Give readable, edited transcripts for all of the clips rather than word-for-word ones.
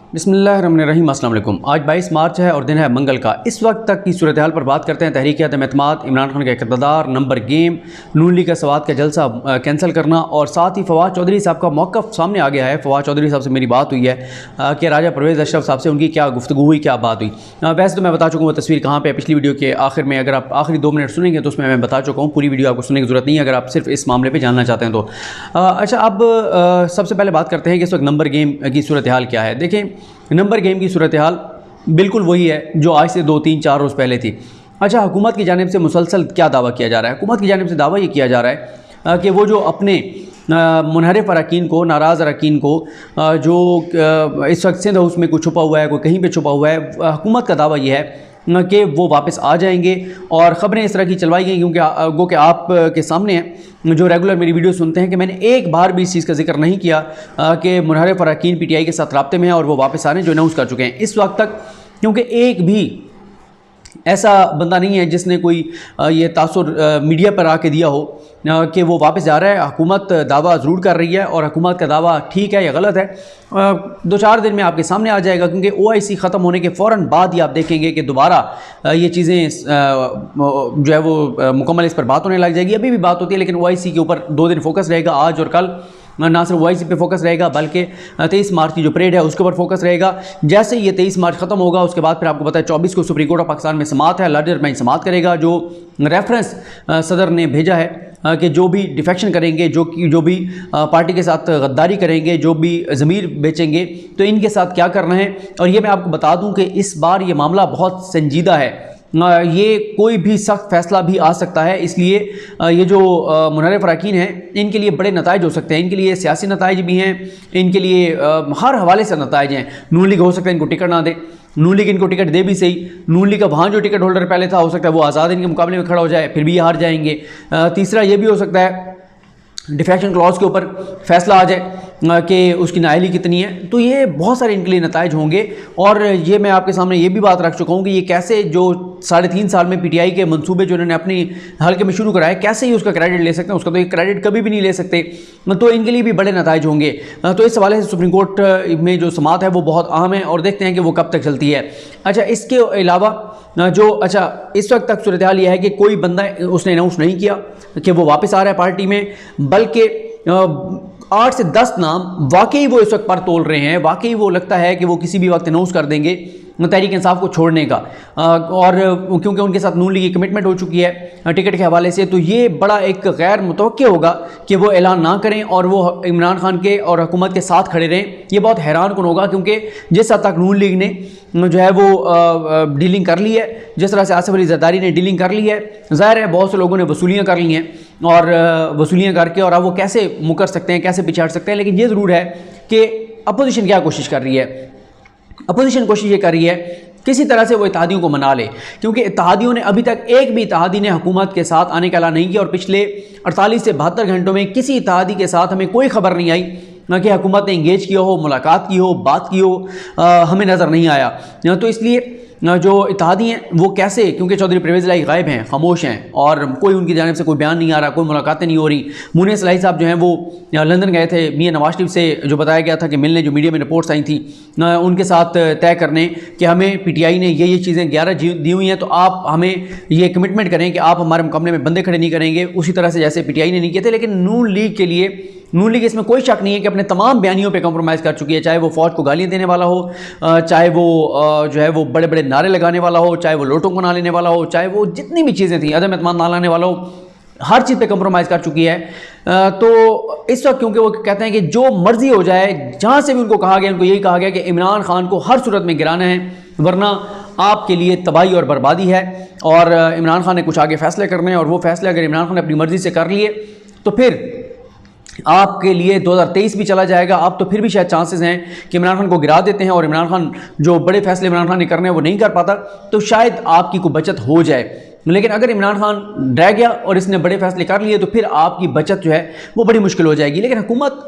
बिस्मिल्लाहिर्रहमानिर्रहीम। अस्सलाम वालेकुम। आज 22 मार्च है और दिन है मंगल का। इस वक्त तक की सूरत हाल पर बात करते हैं। तहरीक एतमाद, इमरान खान का इक़्तिदार, नंबर गेम, नून लीग का सवात का जलसा कैंसिल करना और साथ ही फवाद चौधरी साहब का मौक़िफ़ सामने आ गया है। फवाद चौधरी साहब से मेरी बात हुई है कि राजा परवेज़ अशरफ साहब से उनकी क्या गुफ्तगू हुई, क्या बात हुई। वैसे तो मैं बता चुका हूँ वो तस्वीर कहाँ पर है पिछली वीडियो के आखिर में। अगर आप आखिरी 2 मिनट सुनेंगे तो उसमें मैं बता चुका हूँ। पूरी वीडियो आपको सुनने की ज़रूरत नहीं है अगर आप सिर्फ इस मामले पर जानना चाहते हैं तो। अच्छा, अब सबसे पहले बात करते हैं कि इस वक्त नंबर गेम की सूरत हाल क्या है। देखें, नंबर गेम की सूरत हाल बिल्कुल वही है जो आज से 2, 3, 4 रोज़ पहले थी। अच्छा, हुकूमत की जानिब से मुसलसल क्या दावा किया जा रहा है? हुकूमत की जानिब से दावा ये किया जा रहा है कि वो जो अपने मुनहरिफ अरकान को, नाराज़ अरकान को, जो इस वक्त सिंध हाउस में कोई छुपा हुआ है, कोई कहीं पे छुपा हुआ है, हुकूमत का दावा ये है कि वो वापस आ जाएंगे। और ख़बरें इस तरह की चलवाई गई क्योंकि आप के सामने हैं जो रेगुलर मेरी वीडियो सुनते हैं कि मैंने एक बार भी इस चीज़ का जिक्र नहीं किया कि मुनहरिफ अरकान PTI के साथ राब्ते में हैं और वो वापस आ रहे हैं, जो अनाउंस कर चुके हैं इस वक्त तक। क्योंकि एक भी ऐसा बंदा नहीं है जिसने कोई ये तासुर मीडिया पर आके दिया हो कि वो वापस जा रहा है। हुकूमत दावा ज़रूर कर रही है और हुकूमत का दावा ठीक है या गलत है 2-4 दिन में आपके सामने आ जाएगा। क्योंकि OIC ख़त्म होने के फ़ौरन बाद ही आप देखेंगे कि दोबारा ये चीज़ें जो है वो मुकम्मल इस पर बात होने लग जाएगी। अभी भी बात होती है लेकिन OIC के ऊपर 2 दिन फोकस रहेगा, आज और कल। ना सिर्फ OIC पे फोकस रहेगा बल्कि 23 मार्च की जो परेड है उसके ऊपर फोकस रहेगा। जैसे ये 23 मार्च ख़त्म होगा उसके बाद फिर आपको पता है 24 को सुप्रीम कोर्ट ऑफ पाकिस्तान में समाअत है, लार्जर बेंच समाअत करेगा। जो रेफरेंस सदर ने भेजा है कि जो भी डिफेक्शन करेंगे, जो भी पार्टी के साथ गद्दारी करेंगे, जो भी ज़मीर बेचेंगे, तो इनके साथ क्या करना है। और ये मैं आपको बता दूं कि इस बार ये मामला बहुत संजीदा है, ये कोई भी सख्त फैसला भी आ सकता है। इसलिए ये जो मुनहरिफ अरकान हैं इनके लिए बड़े नताइज हो सकते हैं, इनके लिए सियासी नताइज भी हैं, इनके लिए हर हवाले से नताइज हैं। नून लीग हो सकता है इनको टिकट ना दे, नून लीग इनको टिकट दे भी सही, नून लीग का वहाँ जो टिकट होल्डर पहले था हो सकता है वो आज़ाद इनके मुकाबले में खड़ा हो जाए, फिर भी ये हार जाएंगे। तीसरा ये भी हो सकता है डिफेक्शन क्लॉज के ऊपर फैसला आ जाए कि उसकी नाअहली कितनी है। तो ये बहुत सारे इनके लिए नताइज होंगे। और ये मैं आपके सामने ये भी बात रख चुका हूँ कि ये कैसे जो 3.5 साल में PTI के मंसूबे जो इन्होंने अपनी हल्के में शुरू कराए, कैसे ही उसका क्रेडिट ले सकते हैं? उसका तो ये क्रेडिट कभी भी नहीं ले सकते। तो इनके लिए भी बड़े नताइज होंगे। तो इस हवाले से सुप्रीम कोर्ट में जो समाअत है वो बहुत अहम है और देखते हैं कि वो कब तक चलती है। अच्छा, इसके अलावा इस वक्त तक सूरत हाल यह है कि कोई बंदा उसने अनाउंस नहीं किया कि वो वापस आ रहा है पार्टी में, बल्कि 8 से 10 नाम वाकई वो इस वक्त पर तोल रहे हैं। वाकई वो लगता है कि वो किसी भी वक्त अनाउंस कर देंगे तहरीक इंसाफ को छोड़ने का। और क्योंकि उनके साथ नून लीग की कमिटमेंट हो चुकी है टिकट के हवाले से, तो ये बड़ा एक गैर मुतवक्किल होगा कि वो ऐलान ना करें और वो इमरान खान के और हुकूमत के साथ खड़े रहें। ये बहुत हैरान कुन होगा क्योंकि जिस हद तक नून लीग ने जो है वो डीलिंग कर ली है, जिस तरह से आसिफ अली जरदारी ने डीलिंग कर ली है, ज़ाहिर है बहुत से लोगों ने वसूलियाँ कर ली हैं और वसूलियाँ करके और अब वो कैसे मुकर सकते हैं, कैसे पिछाड़ सकते हैं। लेकिन ये ज़रूर है कि अपोजिशन क्या कोशिश कर रही है। अपोजिशन कोशिश ये कर रही है किसी तरह से वो इत्तेहादियों को मना ले, क्योंकि इत्तेहादियों ने अभी तक एक भी इत्तेहादी ने हुकूमत के साथ आने का ऐलान नहीं किया। और पिछले 48 से 72 घंटों में किसी इत्तेहादी के साथ हमें कोई खबर नहीं आई कि हुकूमत ने इंगेज किया हो, मुलाकात की हो, बात की हो, हमें नज़र नहीं आया। तो इसलिए जो इत्तेहादी हैं वो कैसे, क्योंकि चौधरी परवेज़ इलाही गायब हैं, खामोश हैं और कोई उनकी जानिब से कोई बयान नहीं आ रहा, कोई मुलाकातें नहीं हो रही। मुनीर सलाही साहब जो हैं वो लंदन गए थे मियां नवाज शरीफ से, जो बताया गया था कि मिलने, जो मीडिया में रिपोर्ट्स आई थी उनके साथ तय करने कि हमें PTI ने ये चीज़ें 11 दी हुई हैं, तो आप हमें ये कमिटमेंट करें कि आप हमारे मुकाबले में बंदे खड़े नहीं करेंगे उसी तरह से जैसे PTI ने नहीं किए थे। लेकिन नून लीग के लिए, नून लीग इसमें कोई शक नहीं है कि अपने तमाम बयानियों पे कॉम्प्रोमाइज़ कर चुकी है, चाहे वो फ़ौज को गालियाँ देने वाला हो, चाहे वो जो है वो बड़े बड़े नारे लगाने वाला हो, चाहे वो लोटों को ना लेने वाला हो, चाहे वो जितनी भी चीज़ें थी अदम एतमाद ना लाने वाला हो, हर चीज़ पे कॉम्प्रोमाइज़ कर चुकी है। तो इस वक्त क्योंकि वो कहते हैं कि जो मर्जी हो जाए, जहाँ से भी उनको कहा गया, उनको यही कहा गया कि इमरान खान को हर सूरत में गिराना है वरना आपके लिए तबाही और बर्बादी है। और इमरान खान ने कुछ आगे फैसले करने हैं और वो फैसले अगर इमरान खान ने अपनी मर्ज़ी से कर लिए तो फिर आपके लिए 2023 भी चला जाएगा। अब तो फिर भी शायद चांसेस हैं कि इमरान खान को गिरा देते हैं और इमरान खान जो बड़े फैसले इमरान खान ने करने हैं वो नहीं कर पाता, तो शायद आपकी कोई बचत हो जाए। लेकिन अगर इमरान खान रह गया और इसने बड़े फैसले कर लिए तो फिर आपकी बचत जो है वो बड़ी मुश्किल हो जाएगी। लेकिन हुकूमत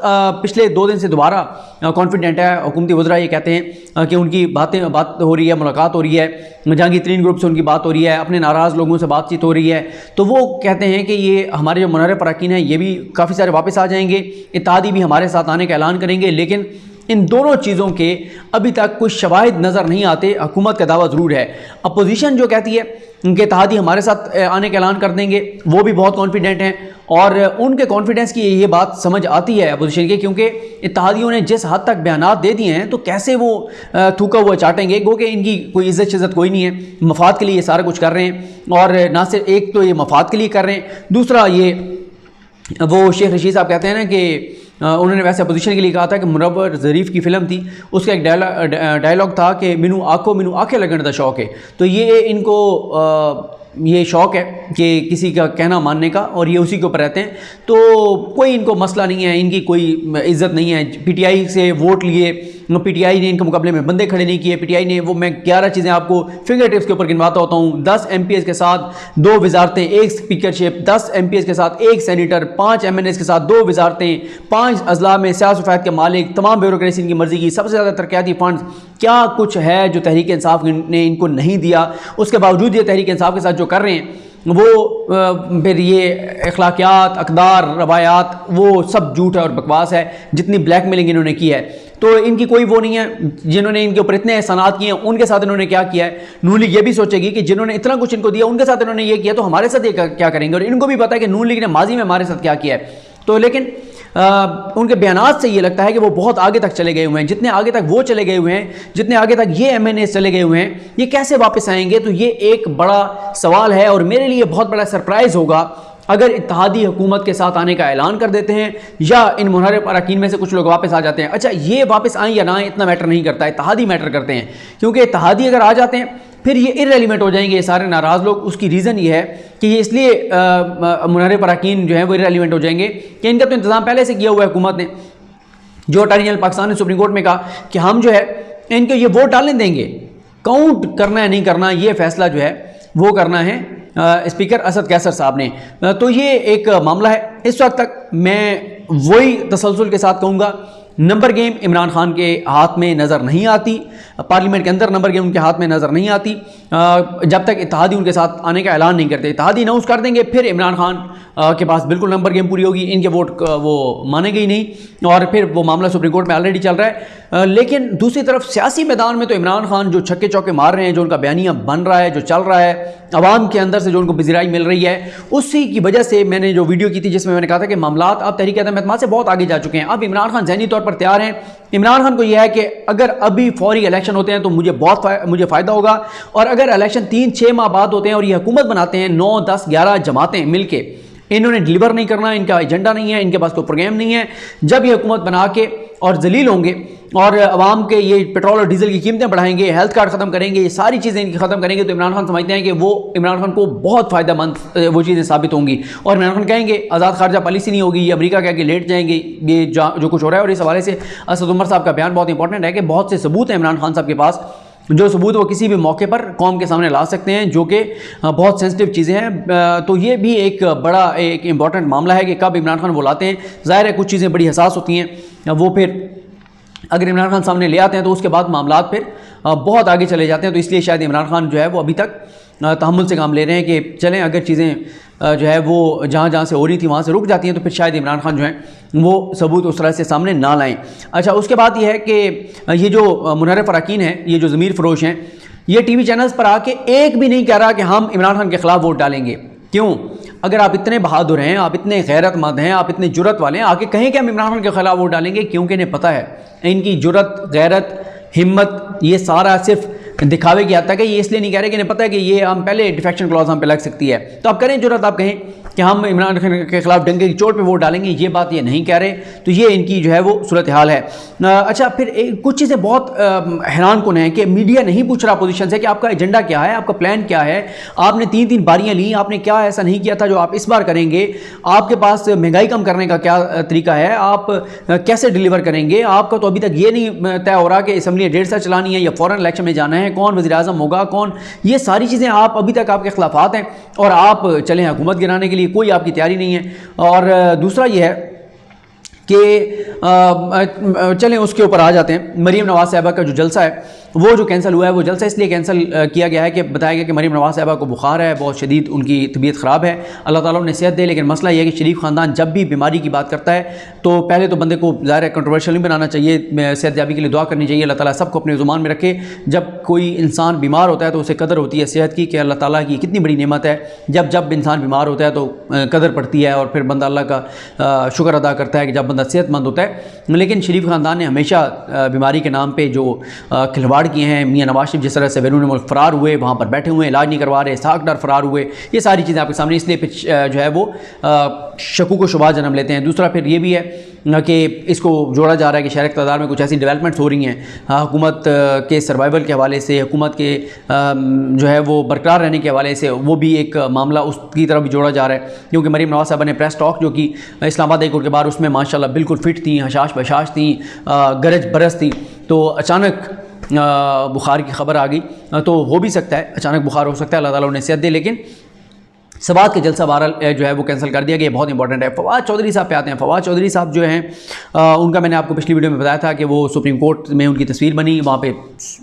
पिछले 2 दिन से दोबारा कॉन्फिडेंट है। हुकूमती वज़रा ये कहते हैं कि उनकी बात हो रही है, मुलाकात हो रही है, जहांगीर ग्रुप से उनकी बात हो रही है, अपने नाराज़ लोगों से बातचीत हो रही है। तो वो कहते हैं कि ये हमारे जो मुनहरिफ अरकान हैं ये भी काफ़ी सारे वापस आ जाएंगे, इत्तेहादी भी हमारे साथ आने का ऐलान करेंगे, लेकिन इन दोनों चीज़ों के अभी तक कुछ शवाहिद नज़र नहीं आते। हुकूमत का दावा ज़रूर है। अपोजिशन जो कहती है उनके इत्तेहादी हमारे साथ आने का ऐलान कर देंगे, वो भी बहुत कॉन्फिडेंट हैं और उनके कॉन्फिडेंस की ये बात समझ आती है अपोजिशन के, क्योंकि इत्तेहादियों ने जिस हद तक बयानात दे दिए हैं तो कैसे वो थूका हुआ चाटेंगे। गो कि इनकी कोई इज्जत शिज़्ज़त कोई नहीं है, मफाद के लिए ये सारा कुछ कर रहे हैं और ना सिर्फ एक तो ये मफाद के लिए कर रहे हैं, दूसरा ये वो शेख रशीद साहब कहते हैं ना कि उन्होंने वैसे अपोजिशन के लिए कहा था कि मुनव्वर ज़रीफ़ की फ़िल्म थी, उसका एक डायलॉग था कि मिनू आंखें लगने का शौक़ है। तो ये इनको ये शौक़ है कि किसी का कहना मानने का, और ये उसी के ऊपर रहते हैं। तो कोई इनको मसला नहीं है, इनकी कोई इज़्ज़त नहीं है। पीटीआई से वोट लिए, पीटीआई ने इनके मुकाबले में बंदे खड़े नहीं किए। पीटीआई ने वो, मैं 11 चीज़ें आपको फिंगर टिप्स के ऊपर गिनवाता होता हूँ। 10 MPs के साथ 2 वजारतें, 1 स्पीकरशिप, 10 MPs के साथ 1 सेनेटर, 5 MNAs के साथ 2 वजारतें, 5 अजला में सियासत के मालिक, तमाम ब्यूरोक्रेसी इनकी मर्जी की, सबसे ज़्यादा तरक्याती फंड्स, क्या कुछ है जो तहरीक इंसाफ ने इनको नहीं दिया। उसके बावजूद ये तहरीक इंसाफ के साथ जो कर रहे हैं वो फिर ये अखलाकियात, अकदार, रवायात, वो सब झूठ है और बकवास है। जितनी ब्लैकमेलिंग इन्होंने की है तो इनकी कोई वो नहीं है। जिन्होंने इनके ऊपर इतने एहसानात किए हैं उनके साथ इन्होंने क्या किया है। नून लीग ये भी सोचेगी कि जिन्होंने इतना कुछ इनको दिया उनके साथ इन्होंने ये किया तो हमारे साथ ये क्या करेंगे। और इनको भी पता है कि नून लीग ने माजी में हमारे साथ क्या किया है। तो लेकिन उनके बयानात से ये लगता है कि वो बहुत आगे तक चले गए हुए हैं। जितने आगे तक वो चले गए हुए हैं, जितने आगे तक ये MNA चले गए हुए हैं, ये कैसे वापस आएंगे। तो ये एक बड़ा सवाल है और मेरे लिए बहुत बड़ा सरप्राइज़ होगा अगर इत्तेहादी हुकूमत के साथ आने का ऐलान कर देते हैं या इन मुनहरिफ अरकान में से कुछ लोग वापस आ जाते हैं। अच्छा, ये वापस आएँ या ना आए इतना मैटर नहीं करता, इत्तेहादी मैटर करते हैं, क्योंकि इत्तेहादी अगर आ जाते हैं फिर ये इररेलेवेंट हो जाएंगे ये सारे नाराज़ लोग। उसकी रीज़न ये है कि ये इसलिए मुनहरिफ अरकान जो है वो इररेलेवेंट हो जाएंगे कि इनका तो इंतज़ाम पहले से किया हुआ है हुकूमत ने। जो अटॉर्नी जनरल पाकिस्तान ने सुप्रीम कोर्ट में कहा कि हम जो है इनको ये वोट डालने देंगे, काउंट करना है नहीं करना ये फैसला जो है वो करना है स्पीकर असद कैसर साहब ने। तो ये एक मामला है। इस वक्त तक मैं वही तसलसल के साथ कहूँगा, नंबर गेम इमरान खान के हाथ में नज़र नहीं आती, पार्लियामेंट के अंदर नंबर गेम उनके हाथ में नज़र नहीं आती जब तक इत्तेहादी उनके साथ आने का ऐलान नहीं करते। इत्तेहादी अनाउंस कर देंगे फिर इमरान खान के पास बिल्कुल नंबर गेम पूरी होगी, इनके वोट वो मानेंगे ही नहीं और फिर वो मामला सुप्रीम कोर्ट में ऑलरेडी चल रहा है। लेकिन दूसरी तरफ सियासी मैदान में तो इमरान खान जो छक्के चौके मार रहे हैं, जो उनका बयानिया बन रहा है, जो चल रहा है, अवाम के अंदर से जो उनको पजीराई मिल रही है, उसी की वजह से मैंने जो वीडियो की थी जिसमें मैंने कहा था कि मामलात अब तहरीक एतमाद से बहुत आगे जा चुके हैं। अब इमरान खान ज़हनी तौर पर तैयार हैं। इमरान खान को यह है कि अगर अभी फौरी इलेक्शन होते हैं तो मुझे फ़ायदा होगा, और अगर इलेक्शन 3-6 माह बाद होते हैं और ये हुकूमत बनाते हैं 9, 10, 11 जमातें मिलके, इन्होंने डिलीवर नहीं करना, इनका एजेंडा नहीं है, इनके पास कोई प्रोग्राम नहीं है। जब ये हुकूमत बना के और जलील होंगे और आवाम के ये पेट्रोल और डीजल की कीमतें बढ़ाएंगे, हेल्थ कार्ड ख़त्म करेंगे, ये सारी चीज़ें इनकी ख़त्म करेंगे, तो इमरान खान समझते हैं कि वो इमरान खान को बहुत फ़ायदेमंद वो चीज़ें साबित होंगी। और इमरान खान कहेंगे आज़ाद खारजा पॉलिसी नहीं होगी, ये अमेरिका के आगे लेट जाएंगे, ये जो कुछ हो रहा है। और इस हवाले से असद उमर साहब का बयान बहुत इंपॉर्टेंट है कि बहुत से सबूत हैं इमरान खान साहब के पास, जो सबूत वो किसी भी मौके पर कौम के सामने ला सकते हैं, जो कि बहुत सेंसिटिव चीज़ें हैं। तो ये भी एक बड़ा एक इम्पॉर्टेंट मामला है कि कब इमरान खान वो लाते हैं। ज़ाहिर है कुछ चीज़ें बड़ी हसास होती हैं, वो फिर अगर इमरान खान सामने ले आते हैं तो उसके बाद मामलात फिर बहुत आगे चले जाते हैं। तो इसलिए शायद इमरान खान जो है वो अभी तक तहम्मुल से काम ले रहे हैं कि चलें, अगर चीज़ें जो है वो जहाँ जहाँ से हो रही थी वहाँ से रुक जाती हैं तो फिर शायद इमरान खान जो है वो सबूत उस तरह से सामने ना लाएं। अच्छा, उसके बाद ये है कि ये जो मुनहरिफ अरकान हैं, ये जो ज़मीर फरोश हैं, ये TV चैनल्स पर आके एक भी नहीं कह रहा कि हम इमरान खान के ख़िलाफ़ वोट डालेंगे। क्यों? अगर आप इतने बहादुर हैं, आप इतने गैरतमंद हैं, आप इतने जुर्रत वाले हैं, आके कहें कि हम इमरान खान के ख़िलाफ़ वोट डालेंगे, क्योंकि इन्हें पता है इनकी जुर्रत, गैरत, हिम्मत ये सारा सिर्फ दिखावे की हद तक है। ये इसलिए नहीं कह रहे कि इन्हें पता है कि ये हम पहले डिफेक्शन क्लॉज हम पे लग सकती है। तो आप करें जुर्रत, आप कहें कि हम इमरान खान के खिलाफ डंके की चोट पे वोट डालेंगे, ये बात ये नहीं कह रहे। तो ये इनकी जो है वो सूरत हाल है। अच्छा, फिर कुछ चीज़ें बहुत हैरान कुन हैं कि मीडिया नहीं पूछ रहा अपोजिशन से कि आपका एजेंडा क्या है, आपका प्लान क्या है, आपने 3-3 बारियाँ ली, आपने क्या ऐसा नहीं किया था जो आप इस बार करेंगे, आपके पास महंगाई कम करने का क्या तरीका है, आप कैसे डिलीवर करेंगे। आपका तो अभी तक ये नहीं तय हो रहा कि असम्बली 1.5 साल चलानी है या फ़ौरन इलेक्शन में जाना है, कौन वज़ीर आज़म होगा, कौन, ये सारी चीज़ें आप अभी तक आपके खिलाफात हैं और आप चले हैं हुकूमत गिराने के लिए, कोई आपकी तैयारी नहीं है। और दूसरा ये है कि चलें उसके ऊपर आ जाते हैं। मरीम नवाज साहिबा का जो जलसा है वो जो कैंसिल हुआ है, वो जलसा इसलिए कैंसिल किया गया है कि बताया गया कि मरीम नवाज साहिबा को बुखार है, बहुत शदीद उनकी तबीयत ख़राब है, अल्लाह ताला उन्हें सेहत दे। लेकिन मसला ये है कि शरीफ ख़ानदान जब भी बीमारी की बात करता है तो पहले तो बंदे को ज़ाहिर है कंट्रोवर्शियल नहीं बनाना चाहिए, सेहतयाबी के लिए दुआ करनी चाहिए, अल्लाह ताला सबको अपने ज़ुबान में रखे। जब कोई इंसान बीमार होता है तो उसे कदर होती है सेहत की, कि अल्लाह ताला की कितनी बड़ी नेमत है। जब इंसान बीमार होता है तो कदर पड़ती है और फिर बंदा अल्लाह का शुक्र अदा करता है कि जब बंदा सेहतमंद होता है। लेकिन शरीफ ख़ानदान ने हमेशा बीमारी के नाम पर जो खिलवाड़ किए हैं, मियाँ नवाज शरीफ जिस तरह से बैरून मुल्क फ़रार हुए, वहाँ पर बैठे हुए, इलाज नहीं करवा रहे, साख डर फ़रार हुए, ये सारी चीज़ें आपके सामने, इसलिए जो है वो शकूक व शुबहात जन्म लेते हैं। दूसरा फिर ये भी है कि इसको जोड़ा जा रहा है कि शहर इक़्तिदार में कुछ ऐसी डेवलपमेंट्स हो रही हैं हुकूमत के सर्वाइवल के हवाले से, हुकूमत के जो है वो बरकरार रहने के हवाले से, वो भी एक मामला उसकी तरफ भी जोड़ा जा रहा है। क्योंकि मरीम नवाज साहबा ने प्रेस टॉक जो कि इस्लामाबाद हाई कोर्ट के बाद, उसमें माशाल्लाह बिल्कुल फिट थी, हशाश बशाश थी, गरज बरस थी। तो अचानक बुखार की ख़बर आ गई, तो हो भी सकता है अचानक बुखार हो सकता है, अल्लाह ताला उन्हें सेहत दे। लेकिन सवात के जलसा बहरहाल जो है वो कैंसिल कर दिया गया, बहुत इंपॉर्टेंट है। फवाद चौधरी साहब पे आते हैं। फवाद चौधरी साहब जो हैं उनका मैंने आपको पिछली वीडियो में बताया था कि वो सुप्रीम कोर्ट में उनकी तस्वीर बनी, वहाँ पे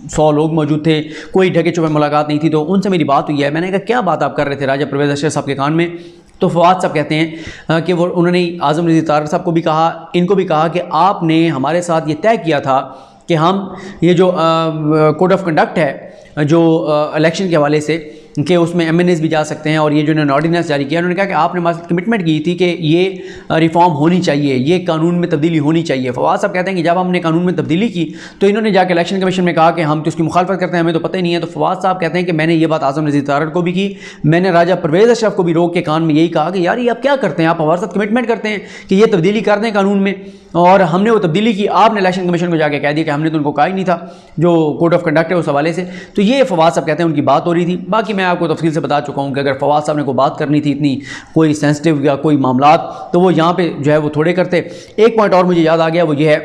100 लोग मौजूद थे, कोई ढके छुपे मुलाकात नहीं थी। तो उनसे मेरी बात हुई है, मैंने कहा क्या बात आप कर रहे थे राजा परवेज़ अशरफ साहब के कान में? तो फवाद साहब कहते हैं कि वो उन्होंने आज़म नज़ीर तारड़ साहब को भी कहा, इनको भी कहा कि आपने हमारे साथ ये तय किया था कि हम ये जो कोड ऑफ कंडक्ट है जो इलेक्शन के हवाले से, कि उसमें MNAs भी जा सकते हैं, और ये जो इन्होंने ऑर्डिनेंस जारी किया, उन्होंने कहा कि आपने हमारे साथ कमिटमेंट की थी कि ये रिफॉर्म होनी चाहिए, ये कानून में तब्दीली होनी चाहिए। फवाद साहब कहते हैं कि जब हमने कानून में तब्दीली की तो इन्होंने जाकर इलेक्शन कमीशन में कहा कि हम तो उसकी मुखालफत करते हैं, हमें तो पता ही नहीं है। तो फवाद साहब कहते हैं कि मैंने ये बात आज़म नज़ीर तारड़ को भी की, मैंने राजा परवेज़ अशरफ को भी रोक के कान में यही कहा कि यार ये आप क्या करते हैं, आप हमारे साथ कमिटमेंट करते हैं कि ये तब्दीली कर दें कानून में, और हमने वो तब्दीली की, आपने इलेक्शन कमीशन को जाके कह दिया कि हमने तो उनको कहा ही नहीं था जो कोड ऑफ कंडक्ट है उस हवाले से। तो ये फवाद साहब कहते हैं उनकी बात हो रही थी। बाकी मैं आपको तफसील से बता चुका हूँ कि अगर फवाद साहब ने कोई बात करनी थी इतनी कोई सेंसिटिव या कोई मामलात, तो वो यहाँ पे जो है वो थोड़े करते। एक पॉइंट और मुझे याद आ गया, वो ये है,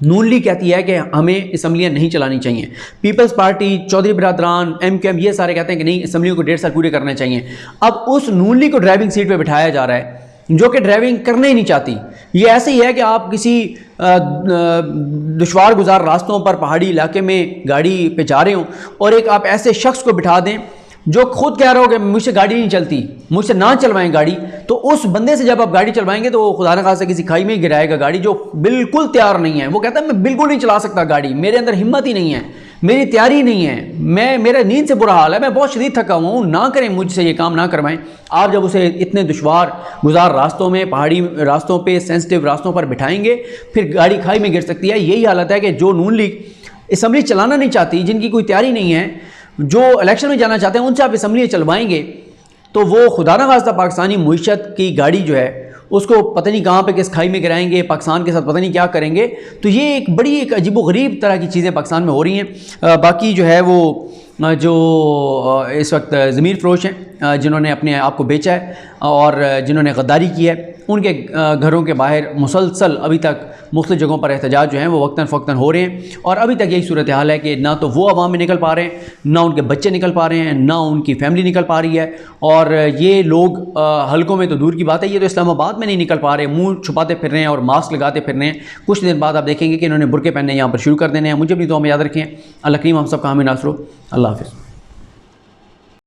नून लीग कहती है कि हमें असम्बलियाँ नहीं चलानी चाहिए, पीपल्स पार्टी, चौधरी बिरादरान, MQM, ये सारे कहते हैं कि नहीं असम्बलियों को 1.5 साल पूरे करने चाहिए। अब उस नून लीग को ड्राइविंग सीट पर बिठाया जा रहा है जो कि ड्राइविंग करने ही नहीं चाहती। ये ऐसे ही है कि आप किसी दुश्वार गुजार रास्तों पर पहाड़ी इलाके में गाड़ी पे जा रहे हो और एक आप ऐसे शख्स को बिठा दें जो खुद कह रहा हो कि मुझसे गाड़ी नहीं चलती, मुझसे ना चलवाएं गाड़ी, तो उस बंदे से जब आप गाड़ी चलवाएंगे तो वो खुदा न खास्ता किसी खाई में ही गिराएगा गाड़ी, जो बिल्कुल तैयार नहीं है। वो कहता है मैं बिल्कुल नहीं चला सकता गाड़ी, मेरे अंदर हिम्मत ही नहीं है, मेरी तैयारी नहीं है, मेरा नींद से बुरा हाल है, मैं बहुत शदीद थका हुआ हूँ, ना करें मुझसे ये काम, ना करवाएं। आप जब उसे इतने दुश्वार गुजार रास्तों में, पहाड़ी रास्तों पे, सेंसिटिव रास्तों पर बिठाएंगे, फिर गाड़ी खाई में गिर सकती है। यही हालत है कि जो नून लीग असम्बली चलाना नहीं चाहती, जिनकी कोई तैयारी नहीं है, जो इलेक्शन में जाना चाहते हैं, उनसे आप असम्बली चलवाएंगे तो वो खुदा न खास्ता पाकिस्तानी मुईशत की गाड़ी जो है उसको पता नहीं कहाँ पे किस खाई में गिराएंगे, पाकिस्तान के साथ पता नहीं क्या करेंगे। तो ये एक बड़ी एक अजीबोगरीब तरह की चीज़ें पाकिस्तान में हो रही हैं। बाकी जो है वो जो इस वक्त ज़मीर फ़रोश हैं जिन्होंने अपने आप को बेचा है और जिन्होंने गद्दारी की है, उनके घरों के बाहर मुसलसल अभी तक मुख्तलिफ़ जगहों पर एहतजाज जो हैं वो वक्तन फ़क्तन हो रहे हैं। और अभी तक यही सूरत हाल है कि ना तो वो अवाम में निकल पा रहे हैं, ना उनके बच्चे निकल पा रहे हैं, ना उनकी फैमिली निकल पा रही है। और ये लोग हलकों में तो दूर की बात है, ये तो इस्लामाबाद में नहीं निकल पा रहे, मुँह छुपाते फिर रहे हैं और मास्क लगाते फिर रहे हैं। कुछ दिन बाद आप देखेंगे कि इन्होंने बुरके पहनने यहाँ पर शुरू कर देने हैं। मुझे भी दुआ में याद रखें। अल्लाह करीम हम सब का हामी नासरो। अल्लाह हाफ़िज़।